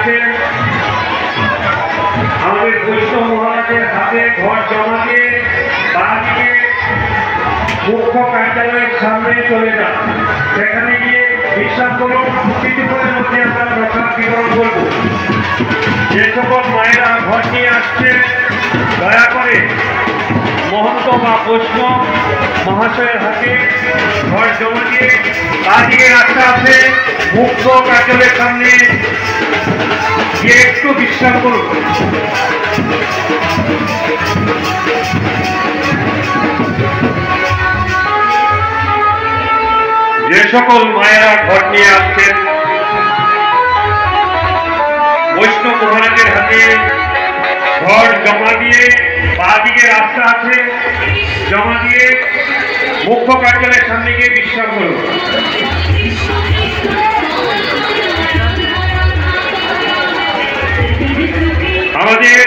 আসছেন আমাদের বৈষ্ণব মহারাজের হাতে ঘর জমা দিয়ে বাদিকে মুখ্য কার্যালয়ের সামনে চলে যান। সেখানে গিয়ে বিশ্বাস করুন কিছুক্ষণের মধ্যে আমরা প্রসাদ বিতরণ করব। যে সকল মায়েরা ঘর নিয়ে আসছে দয়া করে মহন্ত বা বৈষ্ণব মহাশয়ের হাতে ঘর জমা দিয়ে বাদিকে রাস্তা আছে মুখ্য কার্যালয়ের সামনে গিয়ে একটু বিশ্রাম করুন। যে সকল মায়েরা ঘর নিয়ে আসছেন বৈষ্ণব মহারাজের হাতে ঘর জমা দিয়ে বাদিকে রাস্তা আছে জমা দিয়ে মুখ্য কার্যালয়ের সামনে গিয়ে বিশ্রাম করুন। আমাদের